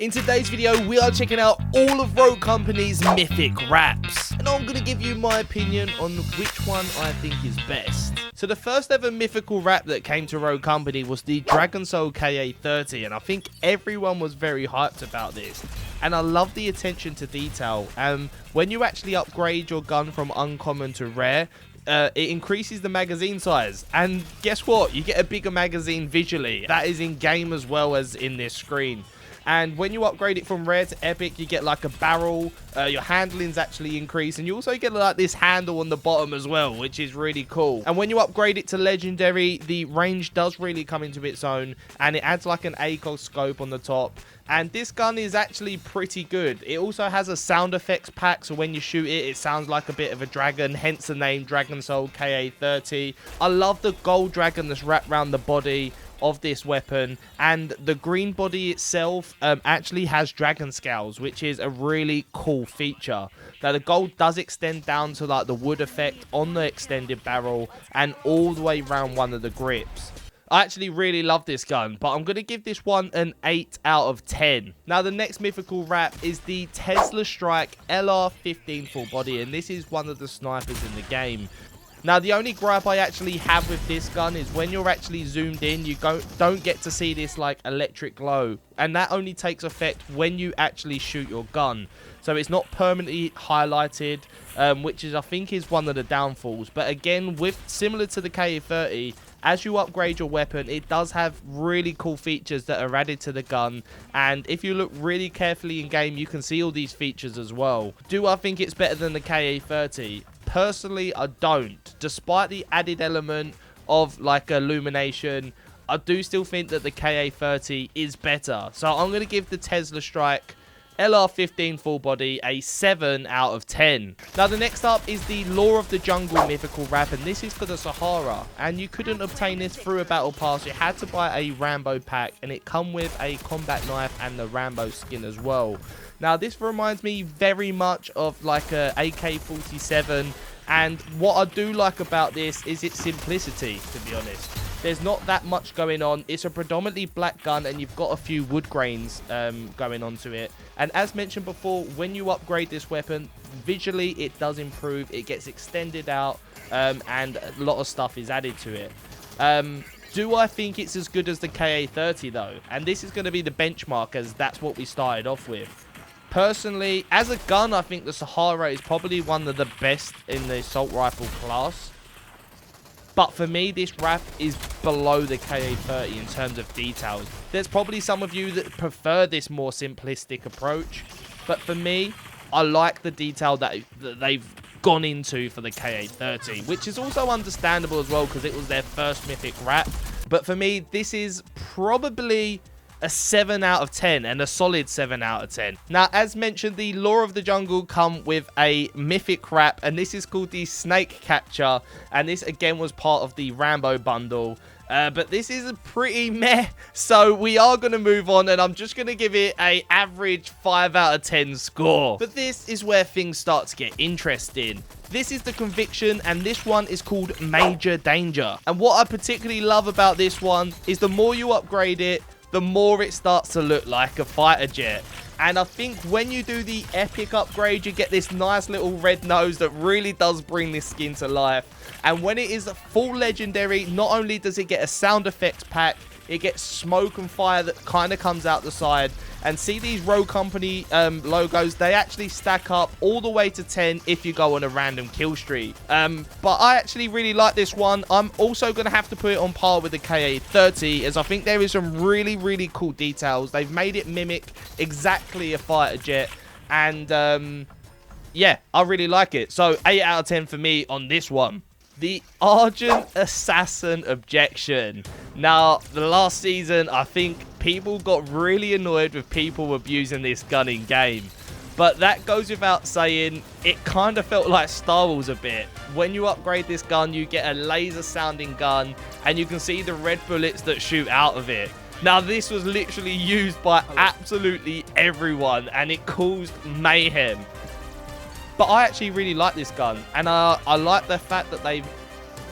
In today's video, we are checking out all of Rogue Company's Mythic wraps, and I'm going to give you my opinion on which one I think is best. So the first ever mythical wrap that came to Rogue Company was the Dragon Soul KA30, and I think everyone was very hyped about this. And I love the attention to detail. When you actually upgrade your gun from uncommon to rare, it increases the magazine size, and guess what? You get a bigger magazine visually. That is in game as well as in this screen. And when you upgrade it from rare to epic, you get like a barrel, your handling's actually increased, and you also get like this handle on the bottom as well, which is really cool. And when you upgrade it to legendary, the range does really come into its own, and it adds like an ACOG scope on the top. And this gun is actually pretty good. It also has a sound effects pack, so when you shoot it, it sounds like a bit of a dragon, hence the name Dragon Soul KA30. I love the gold dragon that's wrapped around the body of this weapon, and the green body itself actually has dragon scales, which is a really cool feature. Now the gold does extend down to like the wood effect on the extended barrel and all the way around one of the grips. I actually really love this gun, but I'm going to give this one an 8 out of 10. Now, the next mythical wrap is the Tesla Strike LR15 full body, and this is one of the snipers in the game. Now, the only gripe I actually have with this gun is when you're actually zoomed in, you don't get to see this like electric glow, and that only takes effect when you actually shoot your gun. So it's not permanently highlighted, which is I think is one of the downfalls. But again, similar to the KA30, as you upgrade your weapon, it does have really cool features that are added to the gun. And if you look really carefully in game, you can see all these features as well. Do I think it's better than the KA30? Personally, I don't. Despite the added element of like illumination, I do still think that the KA30 is better. So I'm going to give the Tesla Strike LR15 full body a 7 out of 10. Now the next up is the Law of the Jungle mythical wrap, and this is for the Sahara, and you couldn't obtain this through a battle pass. You had to buy a Rambo pack, and it come with a combat knife and the Rambo skin as well. Now this reminds me very much of like a AK-47, and what I do like about this is its simplicity, to be honest. There's not that much going on. It's a predominantly black gun, and you've got a few wood grains going onto it. And as mentioned before, when you upgrade this weapon, visually it does improve. It gets extended out, and a lot of stuff is added to it. Do I think it's as good as the KA30 though? And this is going to be the benchmark, as that's what we started off with. Personally, as a gun, I think the Sahara is probably one of the best in the assault rifle class. But for me, this wrap is below the KA30 in terms of details. There's probably some of you that prefer this more simplistic approach. But for me, I like the detail that they've gone into for the KA30. Which is also understandable as well, because it was their first mythic wrap. But for me, this is probably a 7 out of 10, and a solid 7 out of 10. Now, as mentioned, the Law of the Jungle come with a mythic wrap, and this is called the Snake Catcher, and this again was part of the Rambo bundle. But this is a pretty meh, so we are going to move on, and I'm just going to give it a average 5 out of 10 score. But this is where things start to get interesting. This is the Conviction, and this one is called Major Danger. And what I particularly love about this one is the more you upgrade it, the more it starts to look like a fighter jet. And I think when you do the epic upgrade, you get this nice little red nose that really does bring this skin to life. And when it is full legendary, not only does it get a sound effects pack, it gets smoke and fire that kind of comes out the side. And see these Rogue Company logos, they actually stack up all the way to 10 if you go on a random kill streak. But I actually really like this one. I'm also going to have to put it on par with the KA30, as I think there is some really, really cool details. They've made it mimic exactly a fighter jet. And yeah, I really like it. So 8 out of 10 for me on this one. The Argent Assassin objection. Now, the last season, I think people got really annoyed with people abusing this gun in game. But that goes without saying, it kind of felt like Star Wars a bit. When you upgrade this gun, you get a laser sounding gun, and you can see the red bullets that shoot out of it. Now, this was literally used by absolutely everyone, and it caused mayhem. But I actually really like this gun, and I like the fact that they've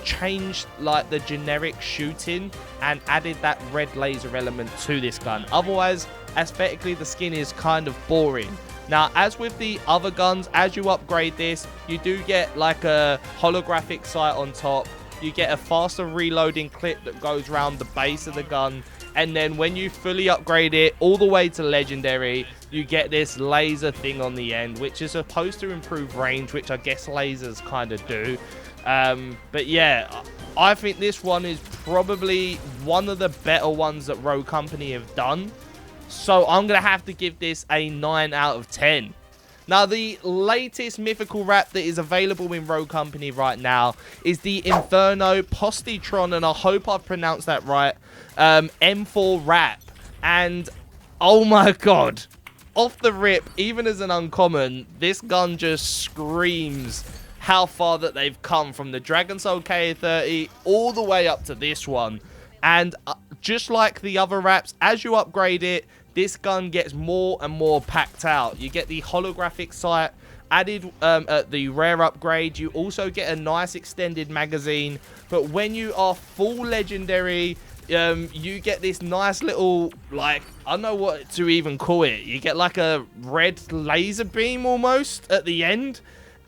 changed like the generic shooting and added that red laser element to this gun. Otherwise, aesthetically the skin is kind of boring. Now, as with the other guns, as you upgrade this, you do get like a holographic sight on top. You get a faster reloading clip that goes around the base of the gun. And then when you fully upgrade it all the way to legendary, you get this laser thing on the end, which is supposed to improve range, which I guess lasers kind of do. But yeah, I think this one is probably one of the better ones that Rogue Company have done. So I'm going to have to give this a 9 out of 10. Now, the latest mythical wrap that is available in Rogue Company right now is the Inferno Positron, and I hope I've pronounced that right, M4 wrap. And, oh my god, off the rip, even as an uncommon, this gun just screams how far that they've come from the Dragon Soul KA-30 all the way up to this one. And just like the other wraps, as you upgrade it, this gun gets more and more packed out. You get the holographic sight added at the rare upgrade. You also get a nice extended magazine. But when you are full legendary, you get this nice little, like, I don't know what to even call it. You get like a red laser beam almost at the end.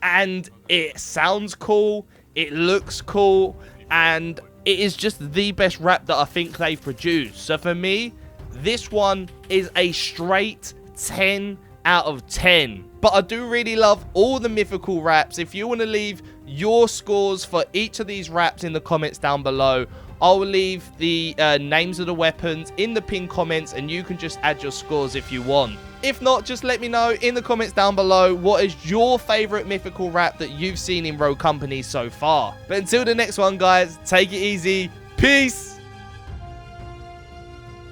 And it sounds cool. It looks cool. And it is just the best wrap that I think they've produced. So for me, this one is a straight 10 out of 10. But I do really love all the mythical wraps. If you want to leave your scores for each of these wraps in the comments down below, I'll leave the names of the weapons in the pinned comments, and you can just add your scores if you want. If not, just let me know in the comments down below what is your favorite mythical wrap that you've seen in Rogue Company so far. But until the next one, guys, take it easy. Peace.